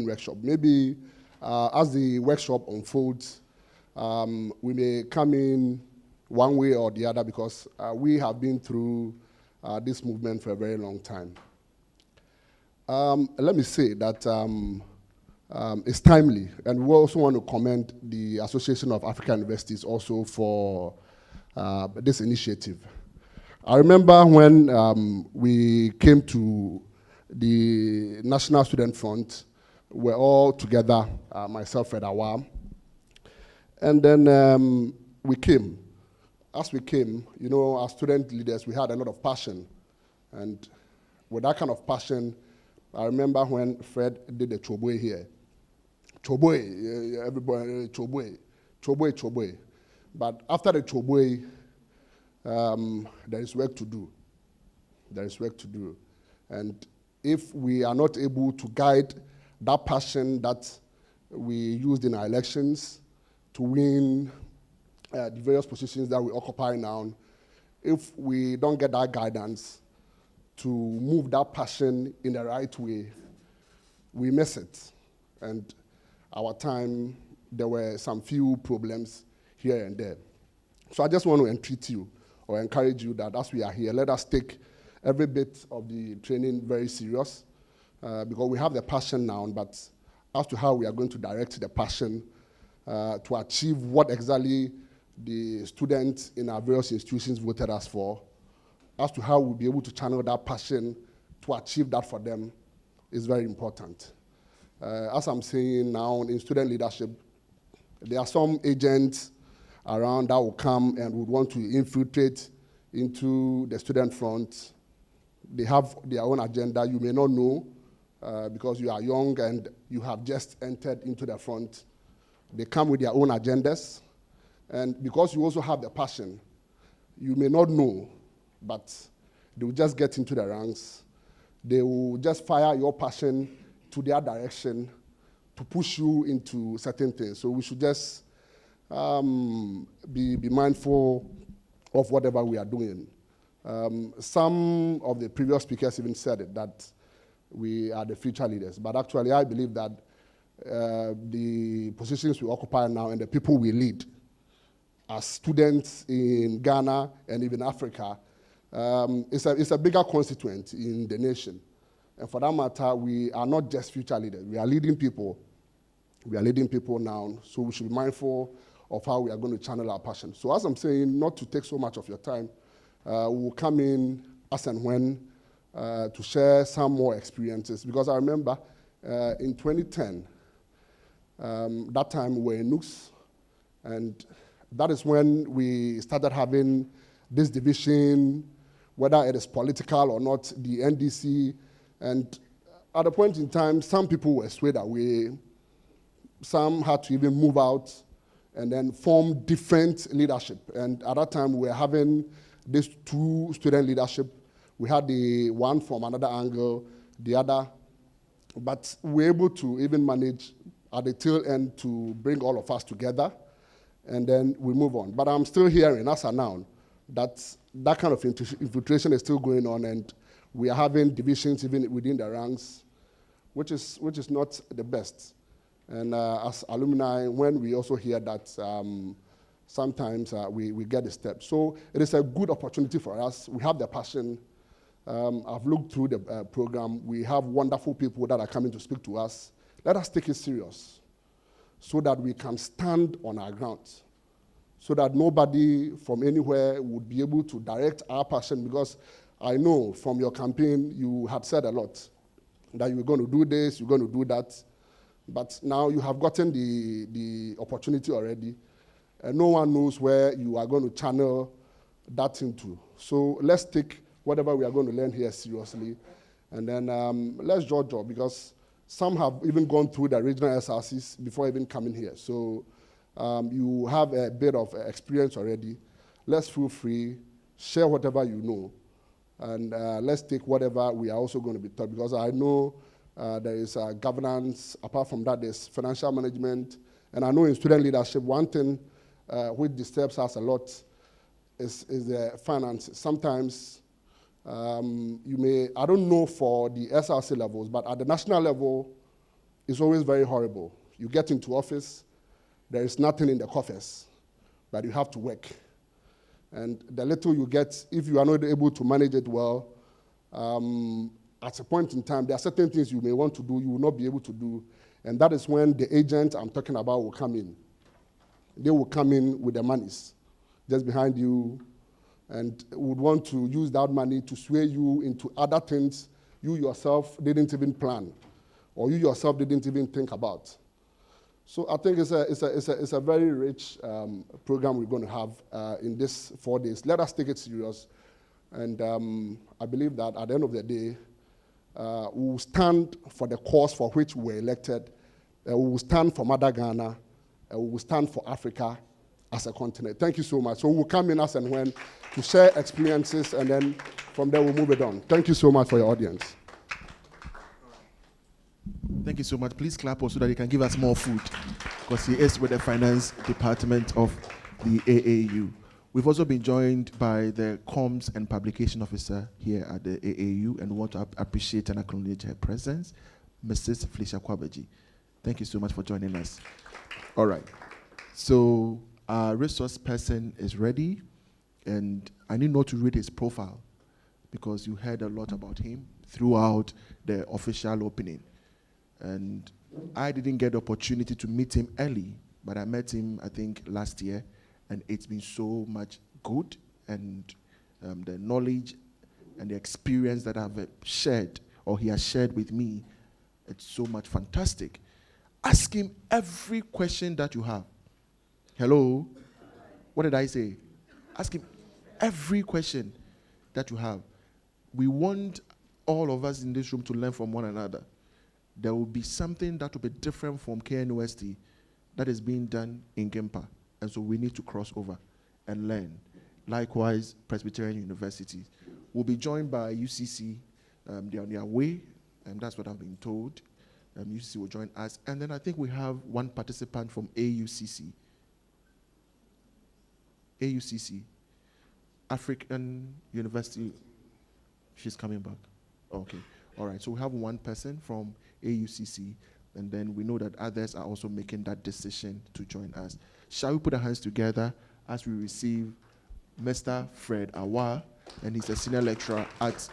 workshop. Maybe as the workshop unfolds, we may come in one way or the other because we have been through this movement for a very long time. Let me say that it's timely, and we also want to commend the Association of African Universities also for this initiative. I remember when we came to the National Student Front, we're all together, myself, Fred Awa, and then we came. As we came, you know, as student leaders, we had a lot of passion, and with that kind of passion, I remember when Fred did the Chobwe here. Chobwe, everybody, Chobwe. But after the Chobwe, there is work to do. There is work to do. And if we are not able to guide that passion that we used in our elections to win the various positions that we occupy now, if we don't get that guidance to move that passion in the right way, we miss it. And our time, there were some few problems here and there. So I just want to entreat you or encourage you that as we are here, let us take every bit of the training very serious because we have the passion now, but as to how we are going to direct the passion to achieve what exactly the students in our various institutions voted us for, as to how we'll be able to channel that passion to achieve that for them is very important. As I'm saying now in student leadership, there are some agents around that will come and would want to infiltrate into the student front. They have their own agenda. You may not know because you are young and you have just entered into the front. They come with their own agendas. And because you also have the passion, you may not know, but they will just get into the ranks. They will just fire your passion to their direction to push you into certain things. So we should just be mindful of whatever we are doing. Some of the previous speakers even said it, that we are the future leaders. But actually, I believe that the positions we occupy now and the people we lead as students in Ghana and even Africa, it's a bigger constituent in the nation. And for that matter, we are not just future leaders. We are leading people. We are leading people now, so we should be mindful of how we are going to channel our passion. So as I'm saying, not to take so much of your time, we'll come in as and when to share some more experiences. Because I remember in 2010, that time we were in NUCS, and that is when we started having this division, whether it is political or not, the NDC. And at a point in time, some people were swayed away. Some had to even move out and then form different leadership. And at that time, we were having these two student leadership. We had the one from another angle, the other. But we were able to even manage at the tail end to bring all of us together, and then we move on. But I'm still hearing, as a noun, that that kind of infiltration is still going on, and we are having divisions even within the ranks, which is not the best. And as alumni, when we also hear that, sometimes we get a step. So it is a good opportunity for us. We have the passion. I've looked through the program. We have wonderful people that are coming to speak to us. Let us take it serious so that we can stand on our ground, so that nobody from anywhere would be able to direct our passion, because I know from your campaign you had said a lot, that you were going to do this, you're going to do that, but now you have gotten the opportunity already, and no one knows where you are going to channel that into. So let's take whatever we are going to learn here seriously, and then let's judge, because some have even gone through the regional SRCs before even coming here. So you have a bit of experience already. Let's feel free, share whatever you know, and let's take whatever we are also going to be taught, because I know there is governance. Apart from that, there's financial management. And I know in student leadership, one thing which disturbs us a lot is the finances. Sometimes you may, I don't know for the SRC levels, but at the national level, is always very horrible. You get into office, there is nothing in the coffers, but you have to work. And the little you get, if you are not able to manage it well, at a point in time, there are certain things you may want to do, you will not be able to do, and that is when the agent I'm talking about will come in. They will come in with the monies just behind you and would want to use that money to sway you into other things you yourself didn't even plan or you yourself didn't even think about. So I think it's a very rich program we're going to have in these 4 days. Let us take it serious. And I believe that at the end of the day, we will stand for the cause for which we were elected. We will stand for Mother Ghana. We will stand for Africa as a continent. Thank you so much. So we'll come in as and when to share experiences, and then from there we'll move it on. Thank you so much for your audience. Thank you so much. Please clap so that he can give us more food, because he is with the finance department of the AAU. We've also been joined by the comms and publication officer here at the AAU, and we want to appreciate and acknowledge her presence, Mrs. Felicia Kwabaji. Thank you so much for joining us. All right. So our resource person is ready, and I need not to read his profile because you heard a lot about him throughout the official opening. And I didn't get the opportunity to meet him early, but I met him, I think, last year, and it's been so much good, and the knowledge and the experience that I've shared, or he has shared with me, it's so much fantastic. Ask him every question that you have. Hello? What did I say? Ask him every question that you have. We want all of us in this room to learn from one another. There will be something that will be different from KNUST that is being done in Gimpa. And so we need to cross over and learn. Likewise, Presbyterian University will be joined by UCC. They're on their way, and that's what I've been told. UCC will join us. And then I think we have one participant from AUCC. AUCC, African University. She's coming back. Okay. All right. So we have one person from AUCC, and then we know that others are also making that decision to join us. Shall we put our hands together as we receive Mr. Fred Awa, and he's a senior lecturer at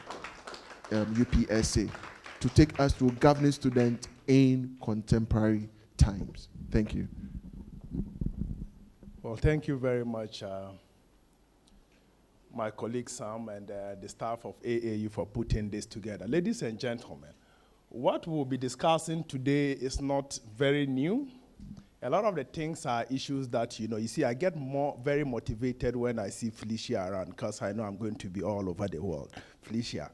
UPSA, to take us through governing student in contemporary times. Thank you. Well, thank you very much, my colleague Sam and the staff of AAU for putting this together. Ladies and gentlemen, what we'll be discussing today is not very new. A lot of the things are issues that, you see, I get very motivated when I see Felicia around, because I know I'm going to be all over the world. Felicia,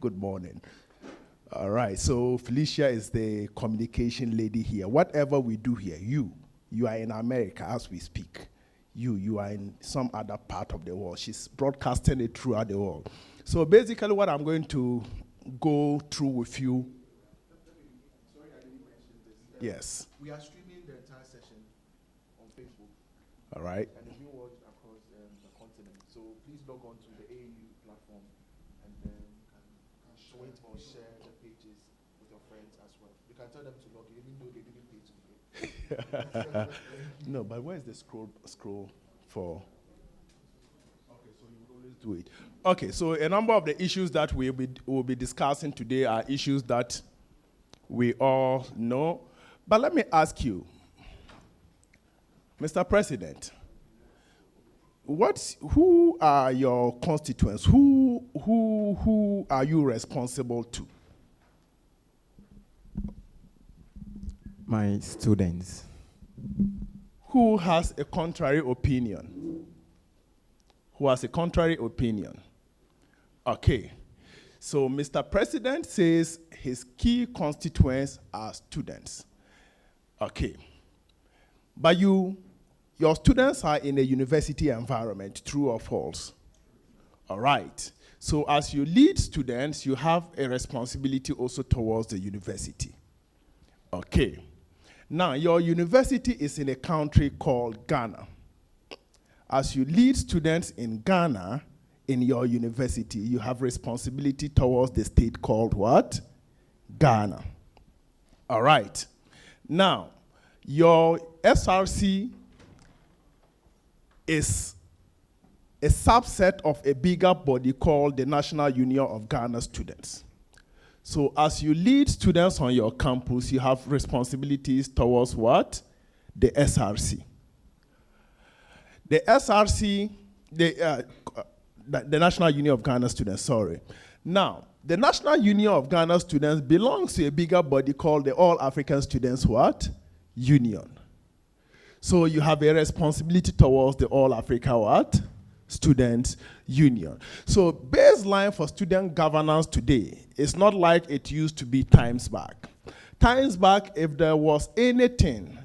good morning. All right, so Felicia is the communication lady here. Whatever we do here, you are in America as we speak. You are in some other part of the world. She's broadcasting it throughout the world. So basically what I'm going to go through with you. Sorry, I didn't mention this. Yes. We are streaming the entire session on Facebook. All right. And it's being watched across the continent. So please log on to the AAU platform and then show it or share the pages with your friends as well. You can tell them to log in even though they didn't pay to be here. No, but where's the scroll for? Okay, so you will always do it. Okay, so a number of the issues that we'll be discussing today are issues that we all know. But let me ask you, Mr. President, who are your constituents? Who are you responsible to? My students. Who has a contrary opinion? Who has a contrary opinion? Okay. So Mr. President says his key constituents are students. Okay. But your students are in a university environment, true or false? All right. So as you lead students, you have a responsibility also towards the university. Okay. Now, your university is in a country called Ghana. As you lead students in Ghana, in your university, you have responsibility towards the state called what? Ghana. All right. Now, your SRC is a subset of a bigger body called the National Union of Ghana Students. So as you lead students on your campus, you have responsibilities towards what? The SRC. The SRC, the National Union of Ghana Students, sorry. Now, the National Union of Ghana Students belongs to a bigger body called the All African Students what? Union. So you have a responsibility towards the All Africa what? Students Union. So baseline for student governance today is not like it used to be times back. Times back, if there was anything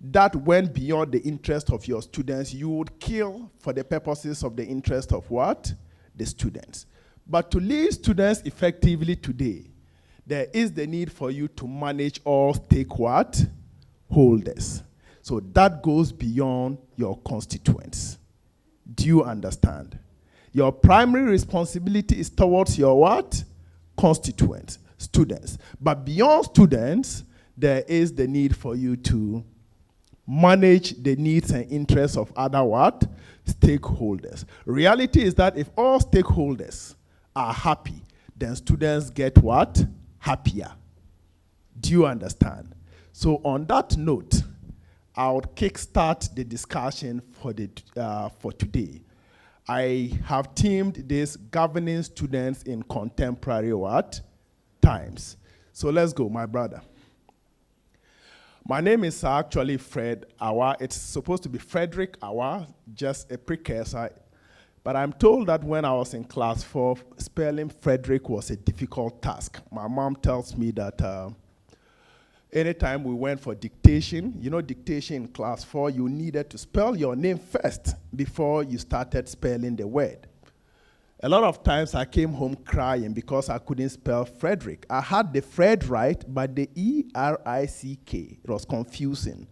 that went beyond the interest of your students, you would kill for the purposes of the interest of what? The students. But to lead students effectively today, there is the need for you to manage all stakeholders. So that goes beyond your constituents. Do you understand? Your primary responsibility is towards your what? Constituents, students. But beyond students, there is the need for you to manage the needs and interests of other what? Stakeholders. Reality is that if all stakeholders are happy, then students get what? Happier. Do you understand? So on that note, I would kickstart the discussion for today. I have themed this governing students in contemporary what? Times. So let's go, my brother. My name is actually Fred Awa. It's supposed to be Frederick Awa, just a precursor. But I'm told that when I was in class 4, spelling Frederick was a difficult task. My mom tells me that anytime we went for dictation, you know, dictation in class 4, you needed to spell your name first before you started spelling the word. A lot of times I came home crying because I couldn't spell Frederick. I had the Fred right, but the E-R-I-C-K, it was confusing.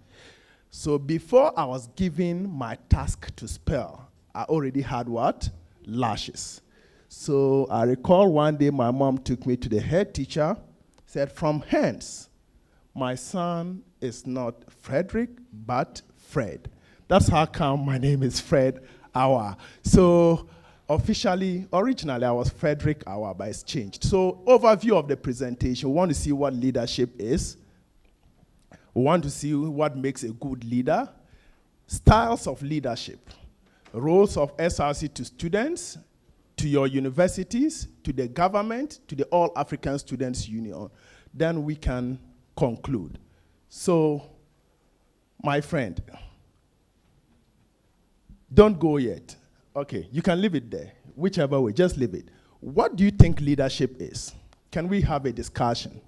So before I was given my task to spell, I already had what? Lashes. So I recall one day my mom took me to the head teacher, said, from hence, my son is not Frederick, but Fred. That's how come my name is Fred Awa. So originally I was Frederick Awa, but it's changed. So overview of the presentation, we want to see what leadership is. We want to see what makes a good leader. Styles of leadership. Roles of SRC to students, to your universities, to the government, to the All African Students Union. Then we can conclude. So, my friend, don't go yet. Okay, you can leave it there. Whichever way, just leave it. What do you think leadership is? Can we have a discussion?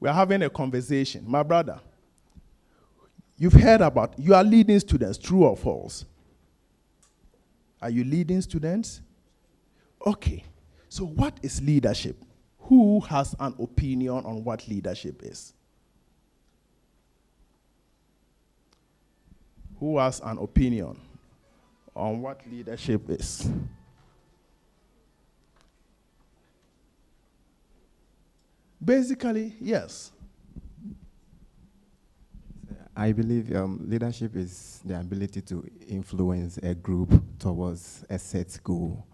We're having a conversation. My brother, you've heard about, you are leading students, true or false? Are you leading students? Okay, so what is leadership? Who has an opinion on what leadership is? Who has an opinion on what leadership is? Basically, yes. I believe leadership is the ability to influence a group towards a set goal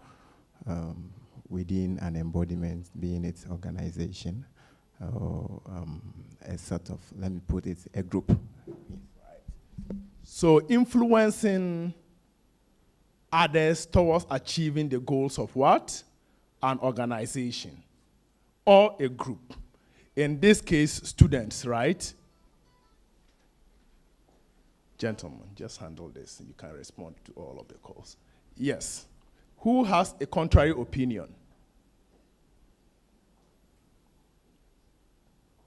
within an embodiment, being its organization, or a sort of, let me put it, a group. So influencing others towards achieving the goals of what? An organization or a group. In this case, students, right? Gentlemen, just handle this. You can respond to all of the calls. Yes. Who has a contrary opinion?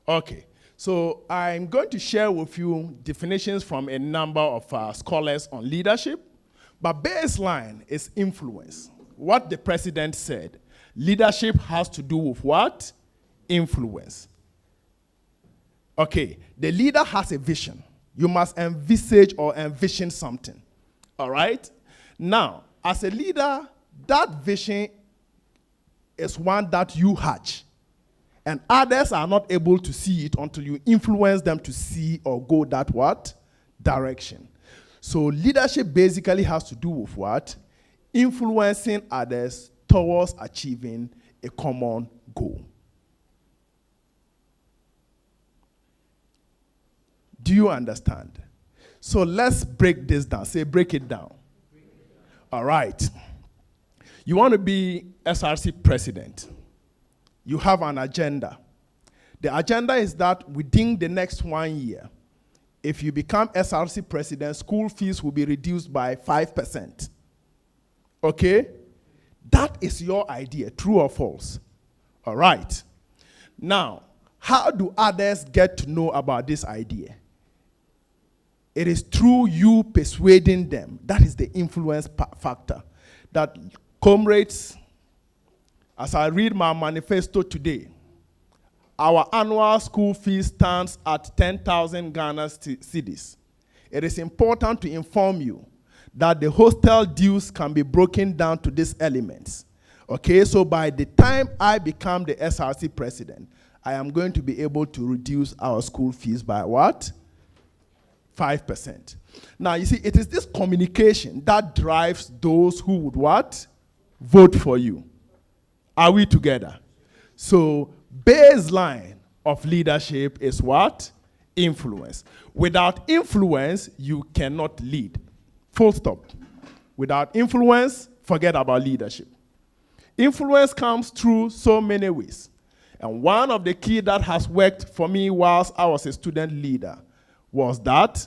Okay. So I'm going to share with you definitions from a number of scholars on leadership, but baseline is influence. What the president said, leadership has to do with what? Influence. Okay, the leader has a vision. You must envisage or envision something, all right? Now, as a leader, that vision is one that you hatch. And others are not able to see it until you influence them to see or go that what? Direction. So leadership basically has to do with what? Influencing others towards achieving a common goal. Do you understand? So let's break this down. Say, break it down. All right. You want to be SRC president. You have an agenda. The agenda is that within the next 1 year, if you become SRC president, school fees will be reduced by 5%. Okay? That is your idea, true or false? All right. Now, how do others get to know about this idea? It is through you persuading them. That is the influence factor. That, comrades, as I read my manifesto today, our annual school fee stands at 10,000 Ghana cedis. It is important to inform you that the hostel dues can be broken down to these elements. Okay, so by the time I become the SRC president, I am going to be able to reduce our school fees by what? 5%. Now, you see, it is this communication that drives those who would what? Vote for you. Are we together? So, baseline of leadership is what? Influence. Without influence, you cannot lead. Full stop. Without influence, forget about leadership. Influence comes through so many ways. And one of the key that has worked for me whilst I was a student leader was that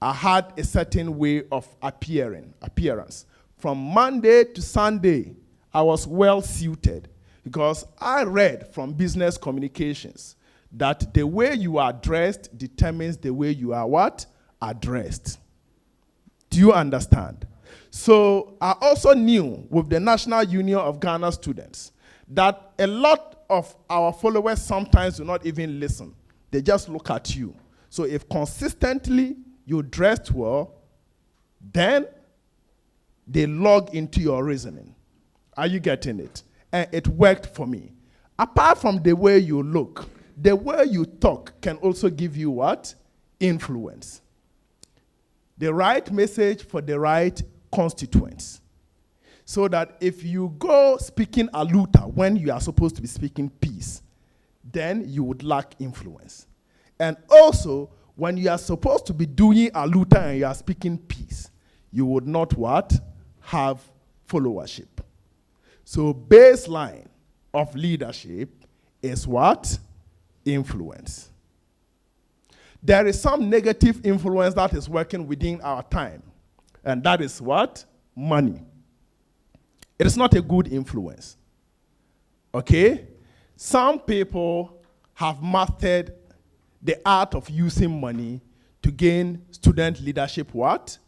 I had a certain way of appearance. From Monday to Sunday, I was well suited because I read from business communications that the way you are dressed determines the way you are what? Addressed. Do you understand? So I also knew with the National Union of Ghana Students that a lot of our followers sometimes do not even listen. They just look at you. So if consistently you dressed well, then they log into your reasoning. Are you getting it? And it worked for me. Apart from the way you look, the way you talk can also give you what? Influence. The right message for the right constituents. So that if you go speaking aluta when you are supposed to be speaking peace, then you would lack influence. And also, when you are supposed to be doing aluta and you are speaking peace, you would not what? Have followership. So baseline of leadership is what? Influence. There is some negative influence that is working within our time. And that is what? Money. It is not a good influence. Okay? Some people have mastered the art of using money to gain student leadership what?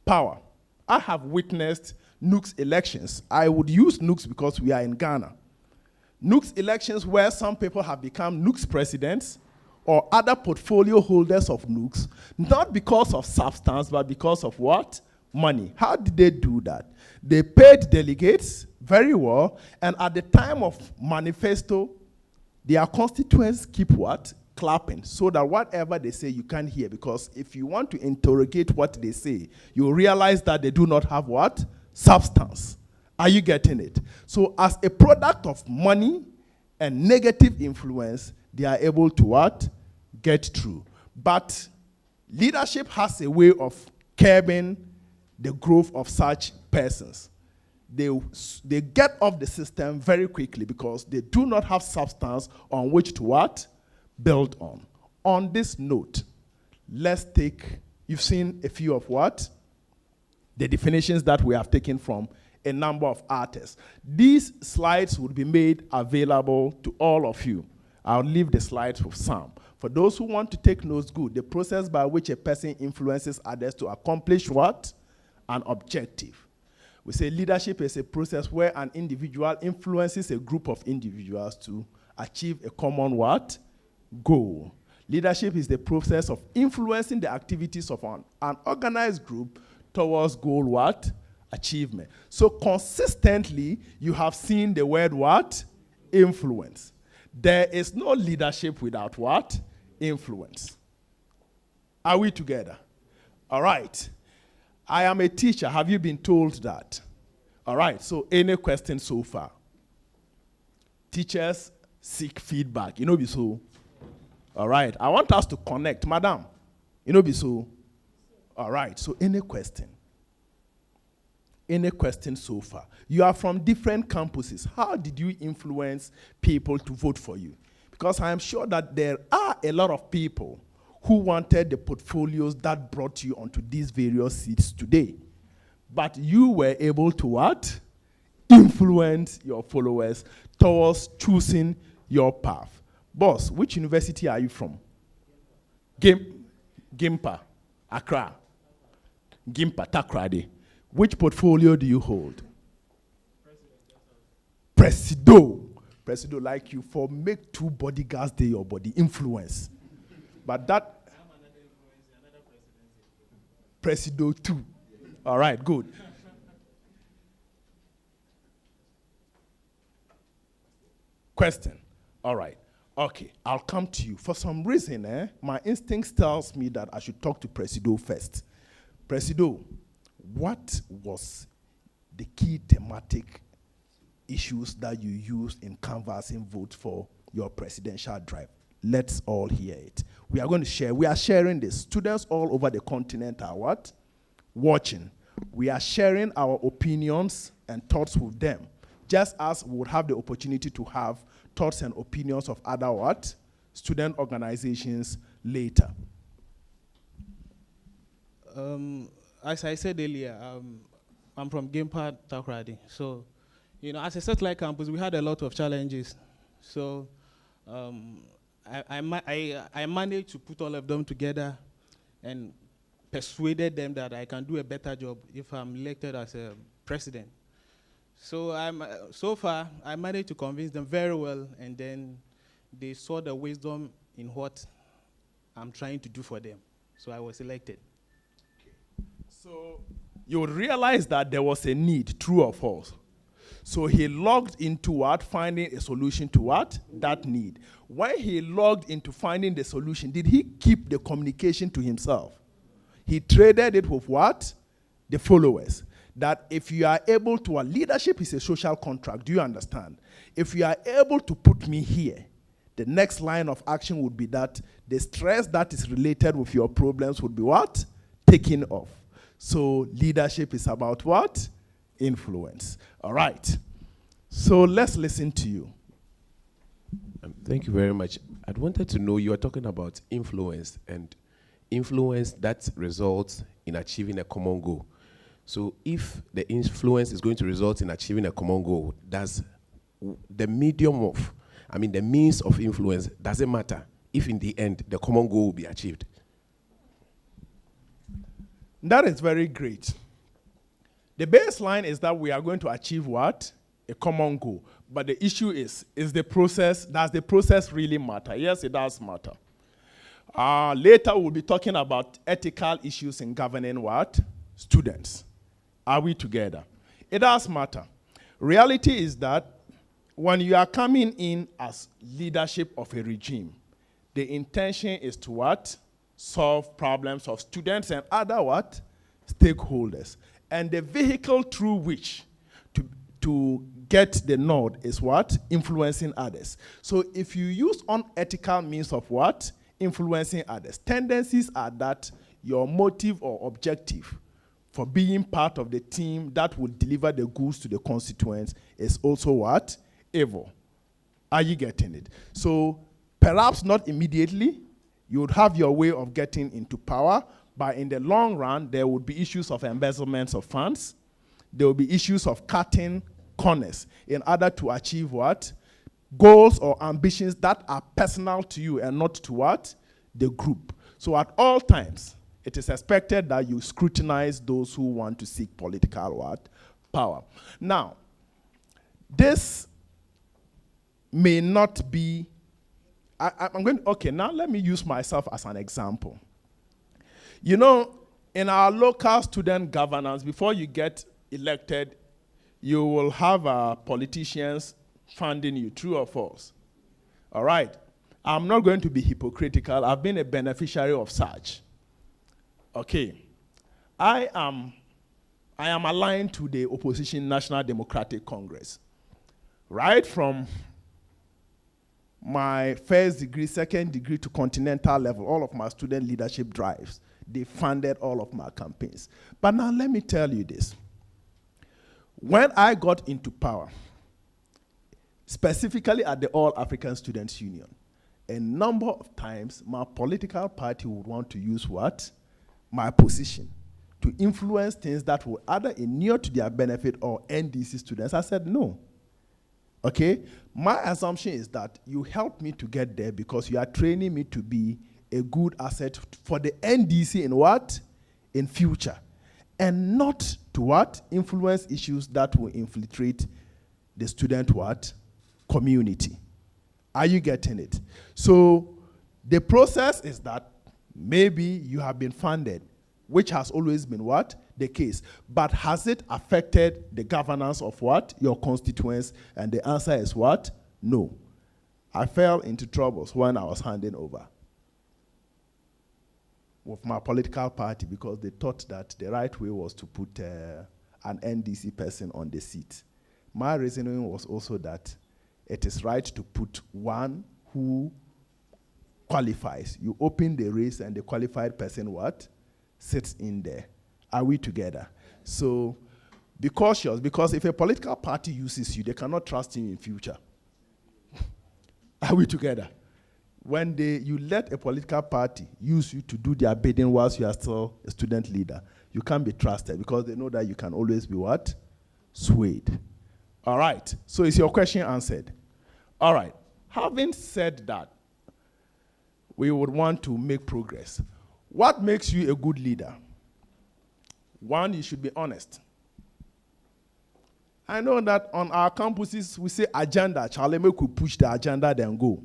Power. I have witnessed NUC's elections. I would use NUC's because we are in Ghana. NUC's elections where some people have become NUC's presidents or other portfolio holders of NUC's, not because of substance, but because of what? Money. How did they do that? They paid delegates very well, and at the time of manifesto, their constituents keep what? Clapping, so that whatever they say you can't hear, because if you want to interrogate what they say, you realize that they do not have what? Substance. Are you getting it? So as a product of money and negative influence, they are able to what? Get through. But leadership has a way of curbing the growth of such persons. They get off the system very quickly because they do not have substance on which to what? Build on. On this note, let's take, you've seen a few of what? The definitions that we have taken from a number of artists. These slides will be made available to all of you. I'll leave the slides with Sam. For those who want to take notes, good. The process by which a person influences others to accomplish what? An objective. We say leadership is a process where an individual influences a group of individuals to achieve a common what? Goal. Leadership is the process of influencing the activities of an organized group towards goal what? Achievement. So consistently, you have seen the word what? Influence. There is no leadership without what? Influence. Are we together? All right. I am a teacher. Have you been told that? All right. So any questions so far? Teachers seek feedback. You know, be so. All right. I want us to connect. Madam, you know, be so. All right. So any question? Any questions so far? You are from different campuses. How did you influence people to vote for you? Because I am sure that there are a lot of people who wanted the portfolios that brought you onto these various seats today. But you were able to what? Influence your followers towards choosing your path. Boss, which university are you from? Gimpa, Accra. Gimpa, Takrade. Which portfolio do you hold? Presido. Presido, like you, for make two bodyguards they your body influence. But that Presido too. All right, good. Question. All right. Okay, I'll come to you. For some reason, my instinct tells me that I should talk to Presido first. Presido, what was the key thematic issues that you used in canvassing votes for your presidential drive? Let's all hear it. We are going to share. We are sharing this. Students all over the continent are what? Watching. We are sharing our opinions and thoughts with them, just as we would have the opportunity to have thoughts and opinions of other what? Student organizations later. As I said earlier, I'm from Gimpa, Takrade. So, you know, as a satellite campus, we had a lot of challenges. So, I managed to put all of them together and persuaded them that I can do a better job if I'm elected as a president. So so far, I managed to convince them very well, and then they saw the wisdom in what I'm trying to do for them. So I was elected. So you would realize that there was a need, true or false. So he logged into what? Finding a solution to what? That need. When he logged into finding the solution, did he keep the communication to himself? He traded it with what? The followers. That if you are able to, leadership is a social contract, do you understand? If you are able to put me here, the next line of action would be that the stress that is related with your problems would be what? Taken off. So leadership is about what? Influence. All right. So let's listen to you. Thank you very much. I wanted to know, you are talking about influence, and influence that results in achieving a common goal. So if the influence is going to result in achieving a common goal, does the medium of, the means of influence, doesn't matter if in the end the common goal will be achieved? That is very great. The baseline is that we are going to achieve what? A common goal. But the issue is the process, does the process really matter? Yes, it does matter. Later we'll be talking about ethical issues in governing what? Students. Are we together? It does matter. Reality is that when you are coming in as leadership of a regime, the intention is to what? Solve problems of students and other what? Stakeholders. And the vehicle through which to get the nod is what? Influencing others. So if you use unethical means of what? Influencing others, tendencies are that your motive or objective for being part of the team that will deliver the goods to the constituents is also what? Evil. Are you getting it? So perhaps not immediately, you would have your way of getting into power, but in the long run, there would be issues of embezzlement of funds. There will be issues of cutting corners in order to achieve what? Goals or ambitions that are personal to you and not to what? The group. So at all times, it is expected that you scrutinize those who want to seek political what? Power. Now, this may not be, now let me use myself as an example. You know, in our local student governance, before you get elected, you will have politicians funding you, true or false? All right. I'm not going to be hypocritical. I've been a beneficiary of such. Okay. I am aligned to the opposition National Democratic Congress. Right from my first degree, second degree to continental level, all of my student leadership drives, they funded all of my campaigns. But now let me tell you this. When I got into power, specifically at the All African Students Union, a number of times my political party would want to use what? My position to influence things that would either inure to their benefit or NDC students. I said no. Okay? My assumption is that you help me to get there because you are training me to be a good asset for the NDC in what? In future. And not to what? Influence issues that will infiltrate the student what? Community. Are you getting it? So the process is that maybe you have been funded, which has always been what? The case. But has it affected the governance of what? Your constituents? And the answer is what? No. I fell into troubles when I was handing over with my political party because they thought that the right way was to put an NDC person on the seat. My reasoning was also that it is right to put one who qualifies. You open the race and the qualified person what? Sits in there. Are we together? So be cautious, because if a political party uses you, they cannot trust you in future. Are we together? When you let a political party use you to do their bidding whilst you are still a student leader, you can't be trusted because they know that you can always be what? Swayed. All right. So is your question answered? All right. Having said that, we would want to make progress. What makes you a good leader? One, you should be honest. I know that on our campuses, we say agenda. Charlie, we could push the agenda, then go.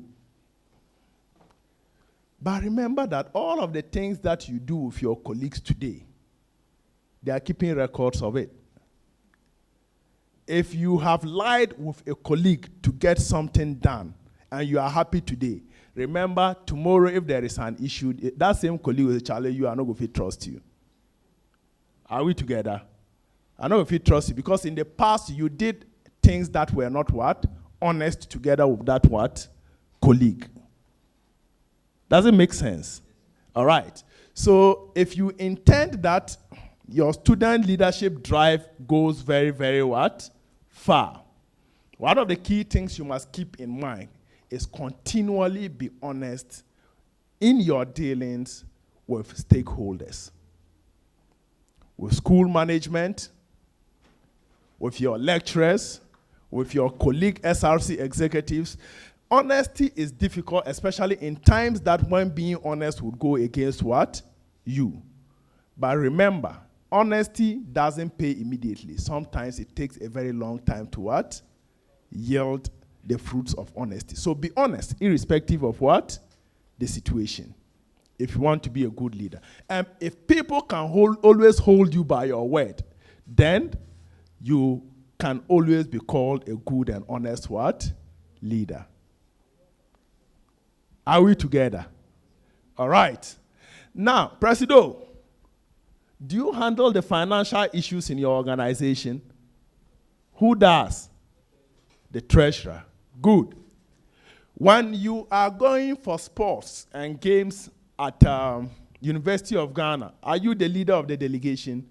But remember that all of the things that you do with your colleagues today, they are keeping records of it. If you have lied with a colleague to get something done, and you are happy today, remember tomorrow if there is an issue, that same colleague will say, Charlie, you are not going to trust you. Are we together? I know if he trusts you, because in the past you did things that were not what? Honest together with that what? Colleague. Does it make sense? All right. So if you intend that your student leadership drive goes very, very what? Far. One of the key things you must keep in mind is continually be honest in your dealings with stakeholders. With school management, with your lecturers, with your colleague SRC executives. Honesty is difficult, especially in times that when being honest would go against what? You. But remember, honesty doesn't pay immediately. Sometimes it takes a very long time to what? Yield the fruits of honesty. So be honest, irrespective of what? The situation. If you want to be a good leader. And if people can always hold you by your word, then you can always be called a good and honest what? Leader. Are we together? All right. Now, Presido, do you handle the financial issues in your organization? Who does? The treasurer. Good. When you are going for sports and games at University of Ghana, are you the leader of the delegation?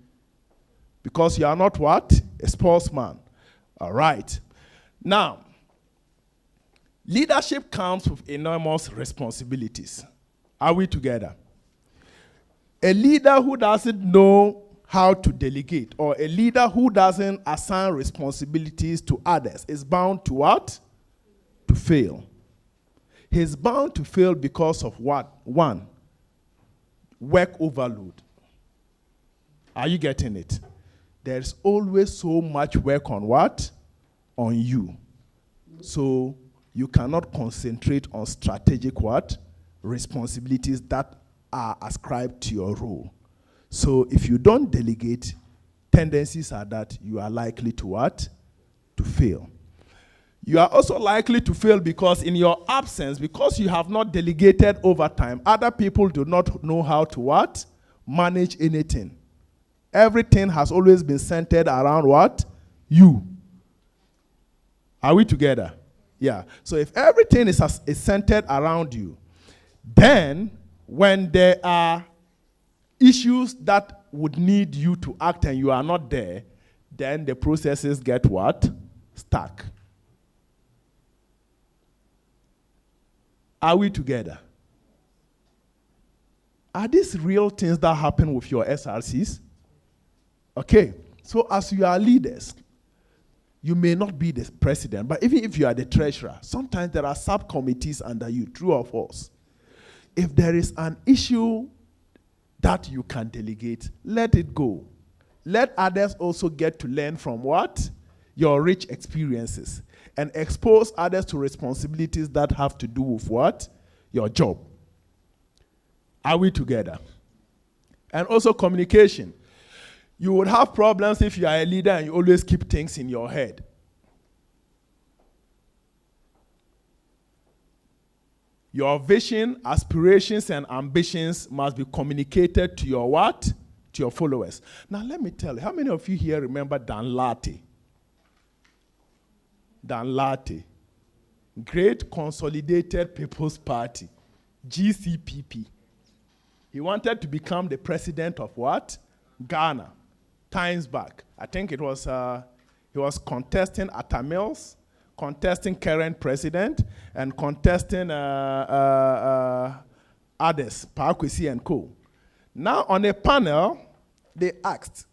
Because you are not what? A sportsman. All right. Now, leadership comes with enormous responsibilities. Are we together? A leader who doesn't know how to delegate, or a leader who doesn't assign responsibilities to others, is bound to what? To fail. He's bound to fail because of what? One, work overload. Are you getting it? There's always so much work on what? On you. So you cannot concentrate on strategic what? Responsibilities that are ascribed to your role. So if you don't delegate, tendencies are that you are likely to what? To fail. You are also likely to fail because in your absence, because you have not delegated overtime, other people do not know how to what? Manage anything. Everything has always been centered around what? You. Are we together? Yeah. So if everything is centered around you, then when there are issues that would need you to act and you are not there, then the processes get what? Stuck. Are we together? Are these real things that happen with your SRCs? Okay, so as you are leaders, you may not be the president, but even if you are the treasurer, sometimes there are subcommittees under you, true or false. If there is an issue that you can delegate, let it go. Let others also get to learn from what? Your rich experiences. And expose others to responsibilities that have to do with what? Your job. Are we together? And also communication. You would have problems if you are a leader and you always keep things in your head. Your vision, aspirations, and ambitions must be communicated to your what? To your followers. Now let me tell you, how many of you here remember Dan Lartey? Dan Lartey, Great Consolidated People's Party, GCPP. He wanted to become the president of what? Ghana, times back. I think it was, he was contesting Atta Mills, contesting current president, and contesting others, Parkwesi and co. Now on a panel, they asked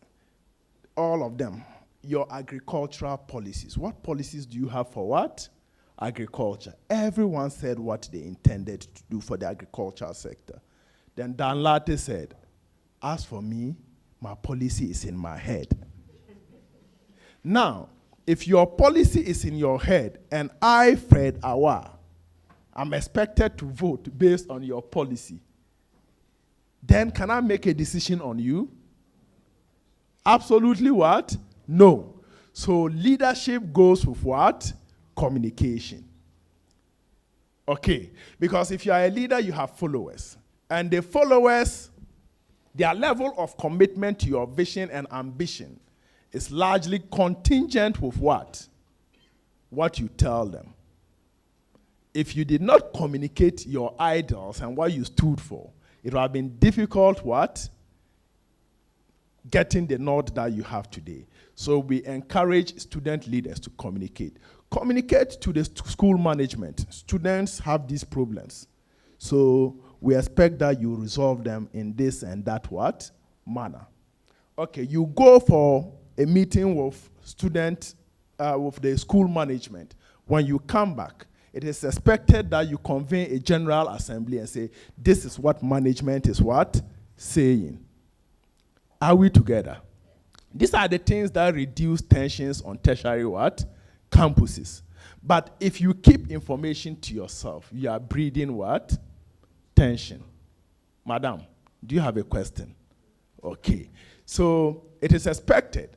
all of them, your agricultural policies. What policies do you have for what? Agriculture. Everyone said what they intended to do for the agricultural sector. Then Dan Lartey said, as for me, my policy is in my head. Now, if your policy is in your head and I, Fred Awa, I'm expected to vote based on your policy, then can I make a decision on you? Absolutely what? No. So leadership goes with what? Communication. Okay. Because if you are a leader, you have followers. And the followers, their level of commitment to your vision and ambition is largely contingent with what? What you tell them. If you did not communicate your ideals and what you stood for, it would have been difficult what? Getting the nod that you have today. So we encourage student leaders to communicate. Communicate to the school management. Students have these problems. So we expect that you resolve them in this and that what? Manner. Okay, you go for a meeting with students, with the school management. When you come back, it is expected that you convene a general assembly and say, this is what management is what? Saying. Are we together? These are the things that reduce tensions on tertiary what? Campuses. But if you keep information to yourself, you are breeding what? Tension. Madam, do you have a question? Okay. So it is expected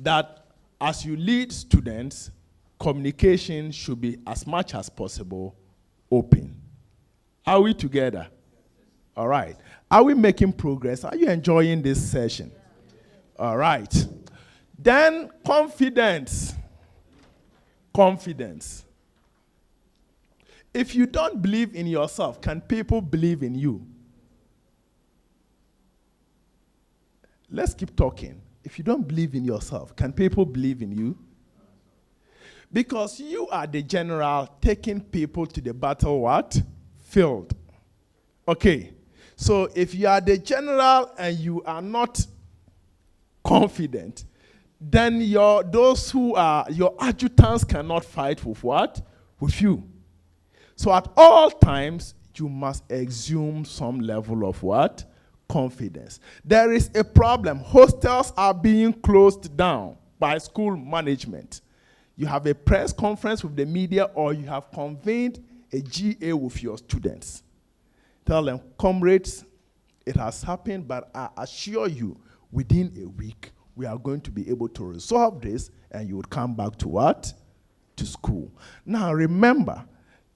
that as you lead students, communication should be as much as possible open. Are we together? All right. Are we making progress? Are you enjoying this session? All right. Then confidence. Confidence. If you don't believe in yourself, can people believe in you? Let's keep talking. If you don't believe in yourself, can people believe in you? Because you are the general taking people to the battle what? Field. Okay. So if you are the general and you are not confident, then those who are your adjutants cannot fight with what? With you. So at all times, you must exhume some level of what? Confidence. There is a problem. Hostels are being closed down by school management. You have a press conference with the media or you have convened a GA with your students. Tell them, comrades, it has happened, but I assure you, within a week, we are going to be able to resolve this and you would come back to what? to school. Now remember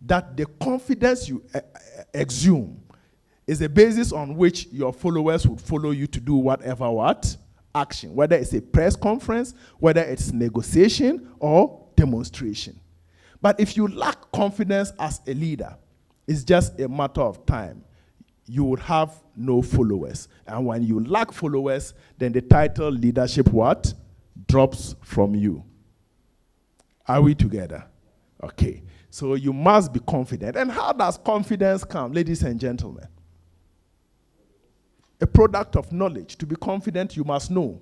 that the confidence you exhume is the basis on which your followers would follow you to do whatever what? Action. Whether it's a press conference, whether it's negotiation or demonstration. But if you lack confidence as a leader, it's just a matter of time. You would have no followers. And when you lack followers, then the title leadership what? Drops from you. Are we together? Okay. So you must be confident. And how does confidence come, ladies and gentlemen? A product of knowledge. To be confident, you must know.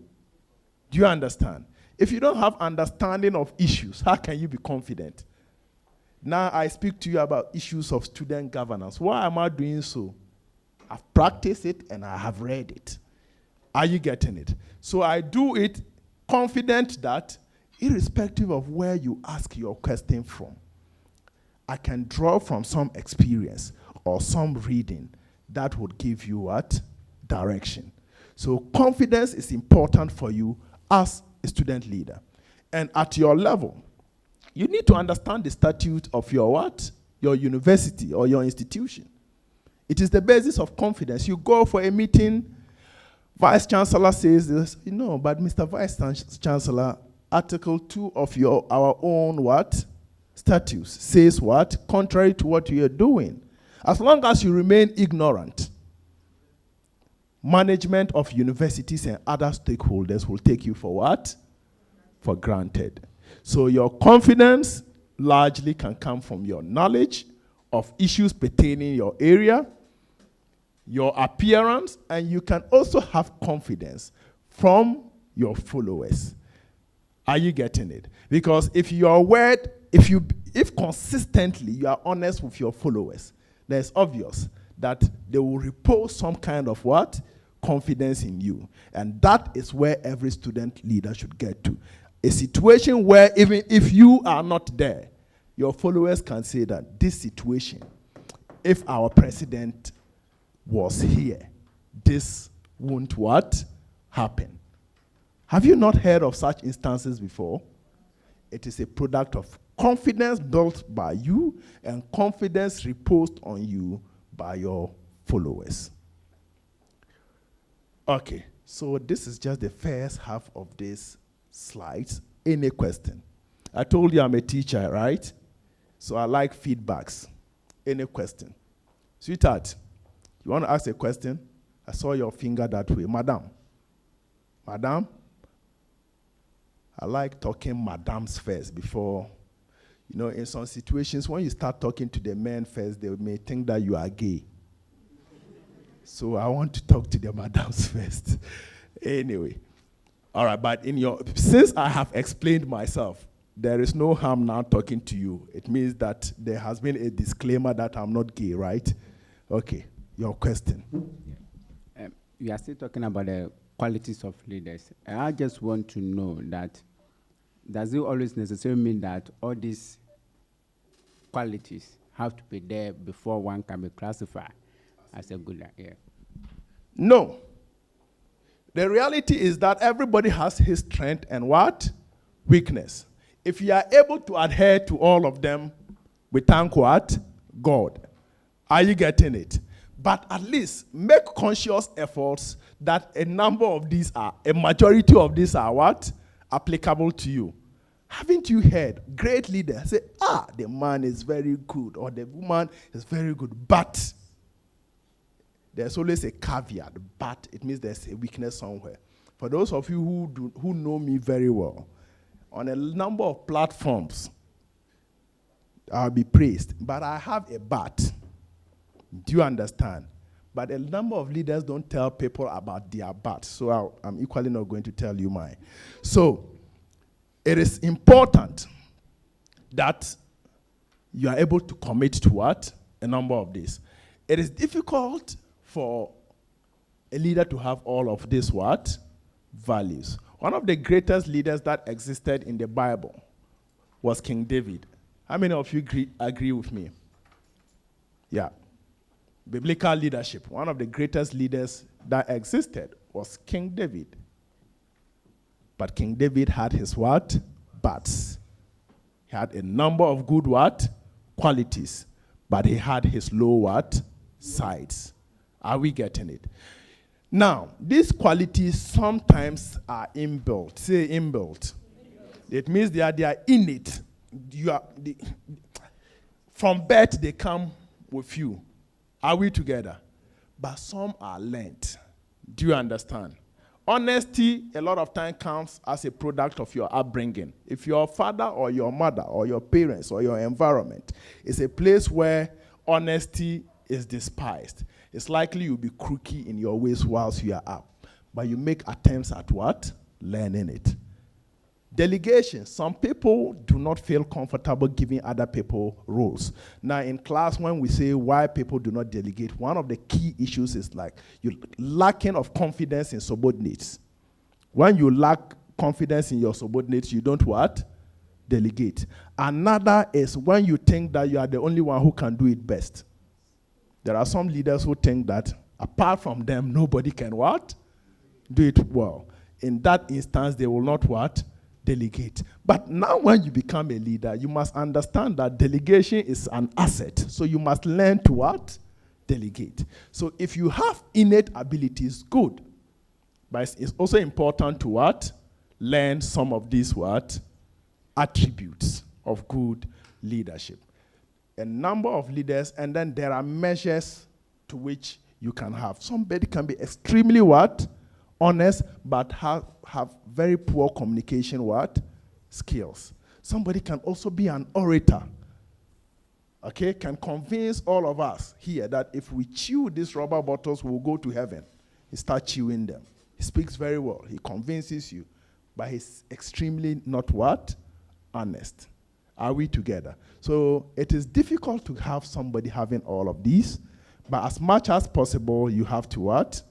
Do you understand? If you don't have understanding of issues, how can you be confident? Now I speak to you about issues of student governance. Why am I doing so? I've practiced it and I have read it. Are you getting it? So I do it confident that irrespective of where you ask your question from, I can draw from some experience or some reading that would give you what? Direction. So confidence is important for you as a student leader. And at your level, you need to understand the statute of your what? Your university or your institution. It is the basis of confidence. You go for a meeting, Vice Chancellor says this, but Mr. Vice Chancellor, Article 2 of our own what? Statutes says what? Contrary to what you are doing. As long as you remain ignorant, management of universities and other stakeholders will take you for what? For granted. So your confidence largely can come from your knowledge of issues pertaining your area, your appearance, and you can also have confidence from your followers. Are you getting it? Because if your word, if consistently you are honest with your followers, then it's obvious that they will repose some kind of what? Confidence in you. And that is where every student leader should get to. A situation where even if you are not there, your followers can say that this situation, if our president was here, this won't what? Happen. Have you not heard of such instances before? It is a product of confidence built by you and confidence reposed on you by your followers. Okay, so this is just the first half of this slides. Any question? I told you I'm a teacher, right? So I like feedbacks. Any question? Sweetheart, you want to ask a question? I saw your finger that way. Madam. Madam? I like talking madams first before, in some situations, when you start talking to the men first, they may think that you are gay. So I want to talk to the madams first. Anyway. All right, but since I have explained myself, there is no harm now talking to you. It means that there has been a disclaimer that I'm not gay, right? Okay, your question. Yeah. You are still talking about the qualities of leaders. And I just want to know that, does it always necessarily mean that all these qualities have to be there before one can be classified as a good leader? No. The reality is that everybody has his strength and what? Weakness. If you are able to adhere to all of them, we thank what? God. Are you getting it? But at least make conscious efforts that a majority of these are what? Applicable to you. Haven't you heard great leaders say, the man is very good or the woman is very good, but there's always a caveat, but it means there's a weakness somewhere. For those of you who know me very well, on a number of platforms, I'll be praised, but I have a but. Do you understand? But a number of leaders don't tell people about their but, so I'm equally not going to tell you mine. So it is important that you are able to commit to what? A number of these. It is difficult for a leader to have all of these what? Values. One of the greatest leaders that existed in the Bible was King David. How many of you agree with me? Yeah. Biblical leadership. One of the greatest leaders that existed was King David. But King David had his what? Buts. He had a number of good what? Qualities. But he had his low what? Sides. Are we getting it? Now, these qualities sometimes are inbuilt. Say inbuilt. It means they are innate. From birth, they come with you. Are we together? But some are learned. Do you understand? Honesty, a lot of time, comes as a product of your upbringing. If your father or your mother or your parents or your environment is a place where honesty is despised, it's likely you'll be crooked in your ways whilst you are up. But you make attempts at what? Learning it. Delegation. Some people do not feel comfortable giving other people roles. Now, in class, when we say why people do not delegate, one of the key issues is like you lacking of confidence in subordinates. When you lack confidence in your subordinates, you don't what? Delegate. Another is when you think that you are the only one who can do it best. There are some leaders who think that apart from them, nobody can what? Do it well. In that instance, they will not what? Delegate. But now when you become a leader, you must understand that delegation is an asset. So you must learn to what? Delegate. So if you have innate abilities, good. But it's also important to what? Learn some of these what? Attributes of good leadership. A number of leaders, and then there are measures to which you can have. Somebody can be extremely what? Honest, but have very poor communication what? Skills. Somebody can also be an orator. Okay, can convince all of us here that if we chew these rubber bottles, we'll go to heaven. He starts chewing them. He speaks very well. He convinces you, but he's extremely not what? Honest. Are we together? So it is difficult to have somebody having all of these, but as much as possible, you have to what?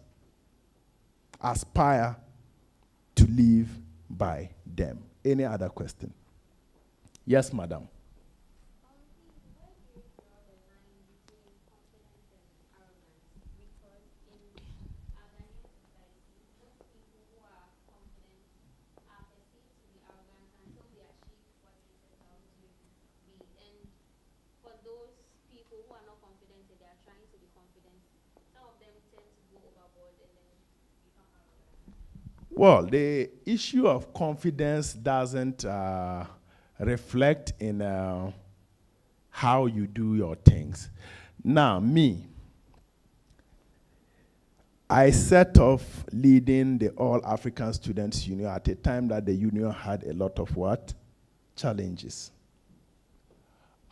Aspire to live by them. Any other question? Yes, madam. Well, the issue of confidence doesn't reflect in how you do your things. Now, me, I set off leading the All African Students Union at a time that the union had a lot of what? Challenges.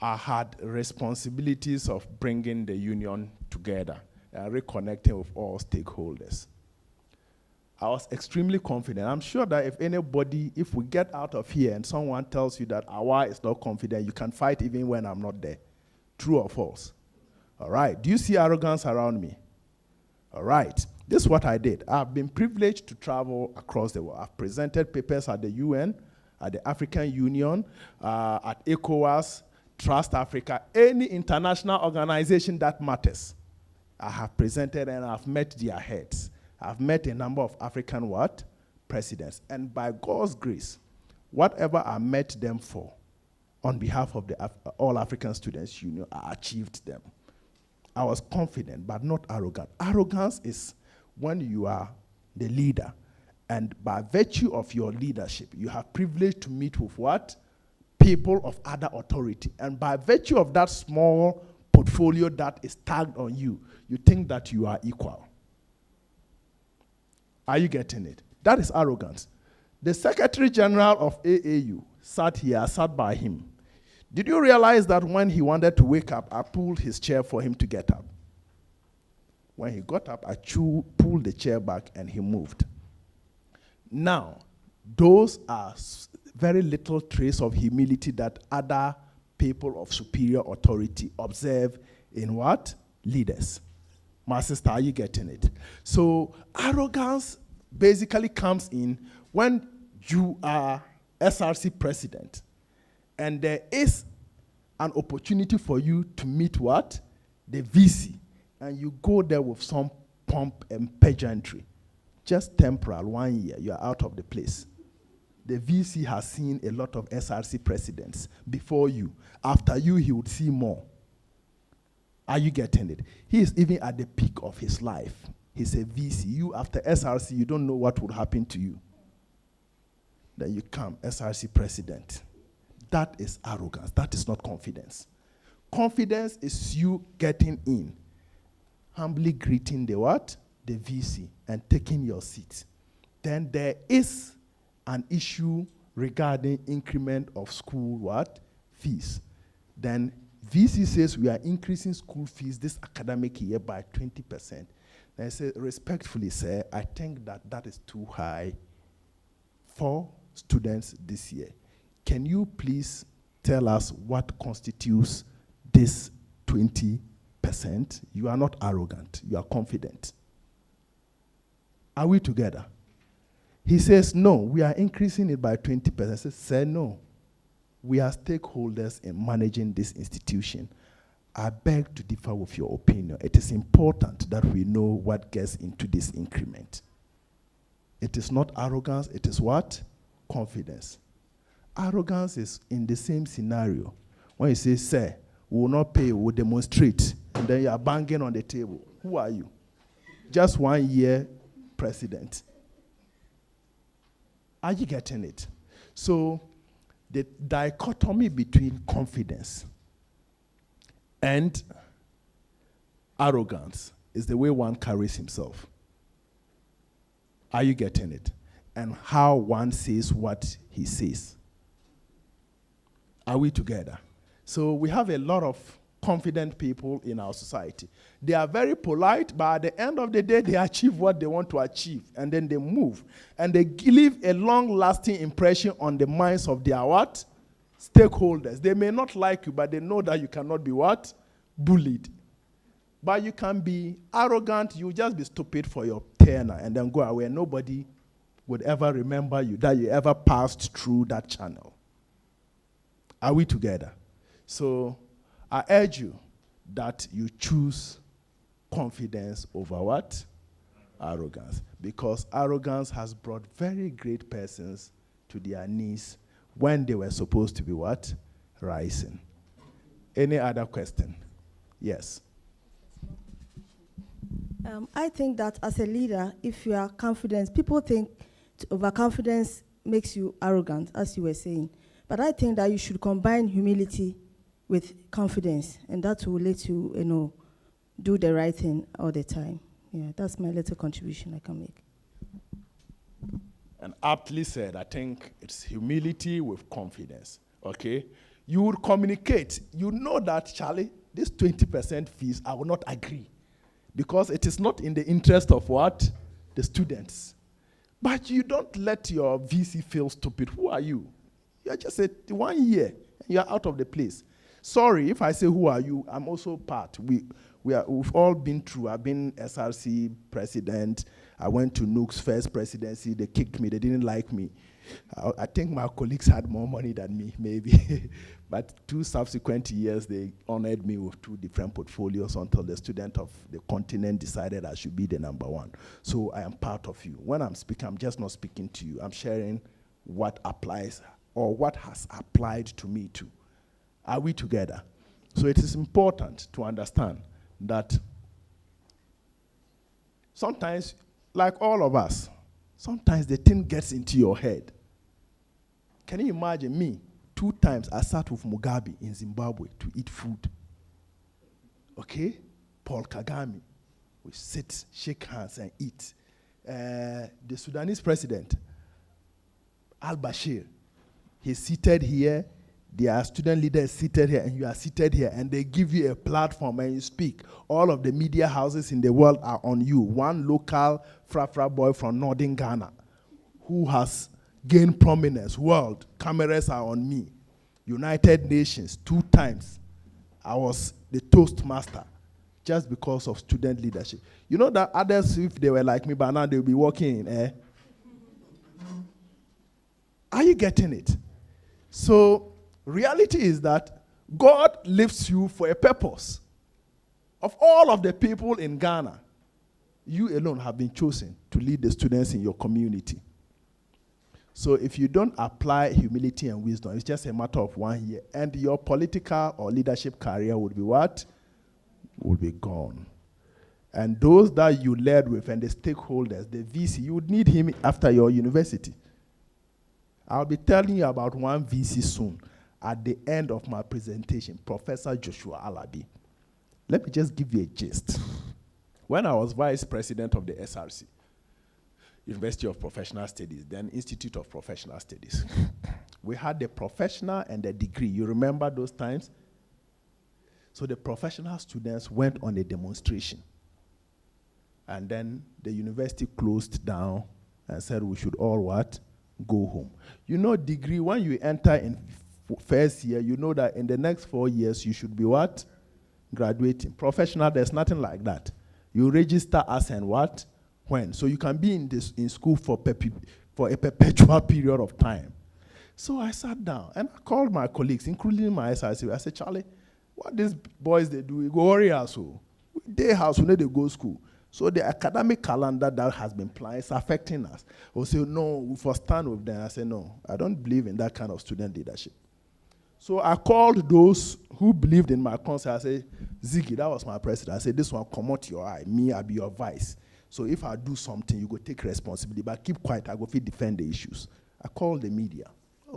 I had responsibilities of bringing the union together and reconnecting with all stakeholders. I was extremely confident. I'm sure that if we get out of here and someone tells you that Awa is not confident, you can fight even when I'm not there. True or false? All right. Do you see arrogance around me? All right. This is what I did. I've been privileged to travel across the world. I've presented papers at the UN, at the African Union, at ECOWAS, Trust Africa, any international organization that matters. I have presented and I've met their heads. I've met a number of African what? Presidents. And by God's grace, whatever I met them for, on behalf of the All African Students Union, I achieved them. I was confident, but not arrogant. Arrogance is when you are the leader, and by virtue of your leadership, you have privilege to meet with what? People of other authority. And by virtue of that small portfolio that is tagged on you, you think that you are equal. Are you getting it? That is arrogance. The Secretary General of AAU sat by him. Did you realize that when he wanted to wake up, I pulled his chair for him to get up? When he got up, I pulled the chair back and he moved. Now, those are very little trace of humility that other people of superior authority observe in what? Leaders. My sister, are you getting it? So arrogance basically comes in when you are SRC president and there is an opportunity for you to meet what? The VC. And you go there with some pomp and pageantry. Just temporal, 1 year, you're out of the place. the VC has seen a lot of SRC presidents before you. After you, he would see more. Are you getting it? He is even at the peak of his life. He's a VC. You, after SRC, you don't know what would happen to you. Then you come, SRC president. That is arrogance. That is not confidence. Confidence is you getting in, humbly greeting the what? The VC, and taking your seat. Then there is an issue regarding increment of school what? Fees. Then VC says we are increasing school fees this academic year by 20%. And I say, respectfully, sir, I think that is too high for students this year. Can you please tell us what constitutes this 20%? You are not arrogant, you are confident. Are we together? He says, no, we are increasing it by 20%. I said, sir, no. We are stakeholders in managing this institution. I beg to differ with your opinion. It is important that we know what gets into this increment. It is not arrogance, it is what? Confidence. Arrogance is in the same scenario. When you say, sir, we will not pay, we will demonstrate, and then you are banging on the table. Who are you? Just 1 year president. Are you getting it? So the dichotomy between confidence and arrogance is the way one carries himself. Are you getting it? And how one says what he says. Are we together? So we have a lot of confident people in our society. They are very polite, but at the end of the day, they achieve what they want to achieve, and then they move. And they leave a long-lasting impression on the minds of their what? Stakeholders. They may not like you, but they know that you cannot be what? Bullied. But you can be arrogant, you just be stupid for your turn and then go away. Nobody would ever remember you, that you ever passed through that channel. Are we together? So I urge you that you choose confidence over what? Arrogance. Because arrogance has brought very great persons to their knees when they were supposed to be what? Rising. Any other question? Yes. I think that as a leader, if you are confident, people think overconfidence makes you arrogant, as you were saying. But I think that you should combine humility with confidence, and that will let you, do the right thing all the time. Yeah, that's my little contribution I can make. And aptly said, I think it's humility with confidence, okay? You would communicate. You know that, Charlie, this 20% fees, I will not agree. Because it is not in the interest of what? The students. But you don't let your VC feel stupid. Who are you? You're just 1 year, and you're out of the place. Sorry, if I say who are you, I'm also part. We've all been through. I've been SRC president. I went to Nook's first presidency. They kicked me. They didn't like me. I think my colleagues had more money than me, maybe. But 2 subsequent years, they honored me with 2 different portfolios until the student of the continent decided I should be the #1. So I am part of you. When I'm speaking, I'm just not speaking to you. I'm sharing what applies or what has applied to me too. Are we together? So it is important to understand that sometimes, like all of us, sometimes the thing gets into your head. Can you imagine me? 2 times I sat with Mugabe in Zimbabwe to eat food. Okay? Paul Kagame. We sit, shake hands, and eat. The Sudanese president, al-Bashir, he's seated here. Their student leader is seated here, and you are seated here, and they give you a platform and you speak. All of the media houses in the world are on you. One local Frafra boy from northern Ghana who has gained prominence, world, cameras are on me. United Nations, 2 times. I was the Toastmaster just because of student leadership. You know that others, if they were like me by now, they'll be walking in. Are you getting it? So, reality is that God lifts you for a purpose. Of all of the people in Ghana, you alone have been chosen to lead the students in your community. So if you don't apply humility and wisdom, it's just a matter of 1 year. And your political or leadership career would be what? Would be gone. And those that you led with and the stakeholders, the VC, you would need him after your university. I'll be telling you about one VC soon at the end of my presentation, Professor Joshua Alabi. Let me just give you a gist. When I was vice president of the SRC, University of Professional Studies, then Institute of Professional Studies, we had the professional and the degree. You remember those times? So the professional students went on a demonstration. And then the university closed down and said we should all what? Go home. You know, degree, when you enter in first year, you know that in the next 4 years you should be what? Graduating. Professional, there's nothing like that. You register as and what? When. So you can be in school for a perpetual period of time. So I sat down and I called my colleagues, including my SRC. I said, Charlie, what these boys they do, we go worry us. They house when they go to school. So the academic calendar that has been planned is affecting us. Or say, no, we first stand with them. I said, no, I don't believe in that kind of student leadership. So I called those who believed in my concept. I said, Ziggy, that was my president. I said, this one, come out your eye. Me, I'll be your vice. So if I do something, you go take responsibility. But keep quiet, I go fit defend the issues. I called the media,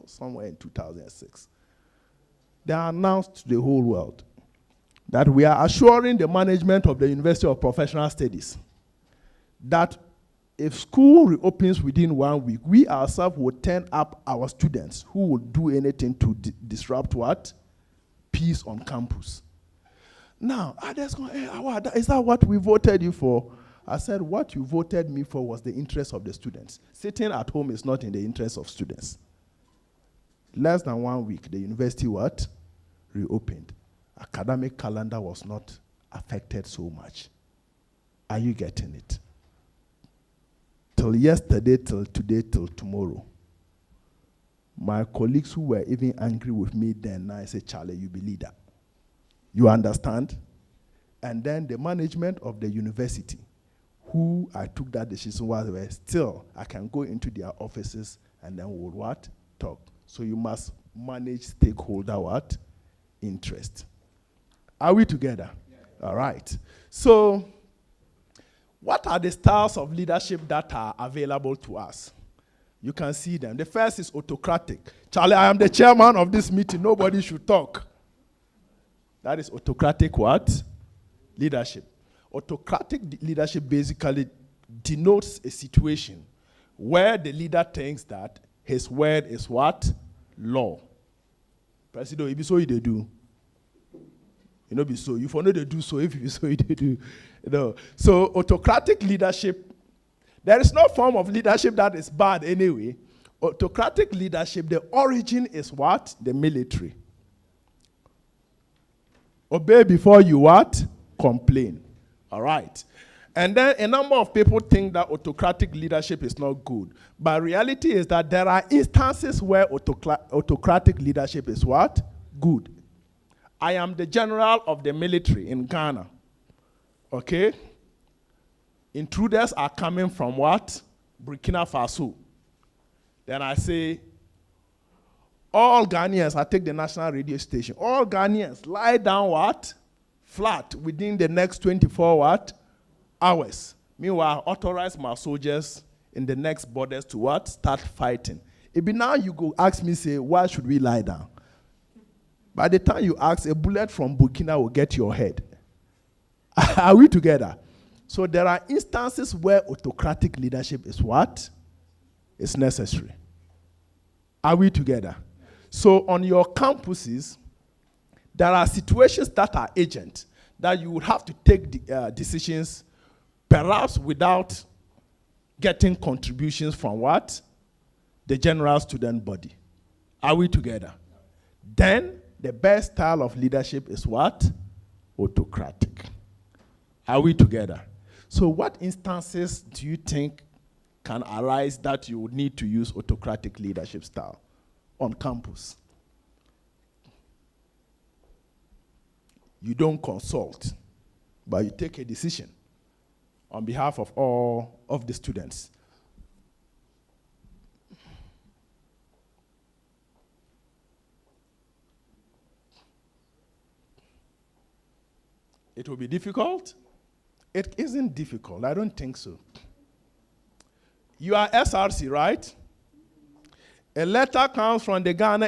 somewhere in 2006. They announced to the whole world that we are assuring the management of the University of Professional Studies that if school reopens within 1 week, we ourselves will turn up our students who will do anything to disrupt what? Peace on campus. Now, others go, hey, is that what we voted you for? I said, what you voted me for was the interest of the students. Sitting at home is not in the interest of students. Less than 1 week, the university what? Reopened. Academic calendar was not affected so much. Are you getting it? Till yesterday, till today, till tomorrow. My colleagues who were even angry with me then, now I say, Charlie, you be leader. You understand? And then the management of the university, who I took that decision while they were still, I can go into their offices and then we'll what? Talk. So you must manage stakeholder what? Interest. Are we together? Yeah. All right. So what are the styles of leadership that are available to us? You can see them. The first is autocratic. Charlie, I am the chairman of this meeting. Nobody should talk. That is autocratic what? Leadership. Autocratic leadership basically denotes a situation where the leader thinks that his word is what? Law. President, if you so they do. You know, be so. If you know they do so, if you so they do. You know. So autocratic leadership, there is no form of leadership that is bad anyway. Autocratic leadership, the origin is what? The military. Obey before you what? Complain. All right. And then a number of people think that autocratic leadership is not good. But reality is that there are instances where autocratic leadership is what? Good. I am the general of the military in Ghana. Okay? Intruders are coming from what? Burkina Faso. Then I say, all Ghanaians, I take the national radio station, all Ghanaians lie down what? Flat within the next 24 what? Hours. Meanwhile, authorize my soldiers in the next borders to what? Start fighting. It be now you go ask me, say, why should we lie down? By the time you ask, a bullet from Burkina will get your head. Are we together? So there are instances where autocratic leadership is what? It's necessary. Are we together? So on your campuses, there are situations that are urgent, that you would have to take decisions, perhaps without getting contributions from what? The general student body. Are we together? Then the best style of leadership is what? Autocratic. Are we together? So what instances do you think can arise that you would need to use autocratic leadership style on campus? You don't consult, but you take a decision on behalf of all of the students. It will be difficult? It isn't difficult. I don't think so. You are SRC, right? A letter comes from the Ghana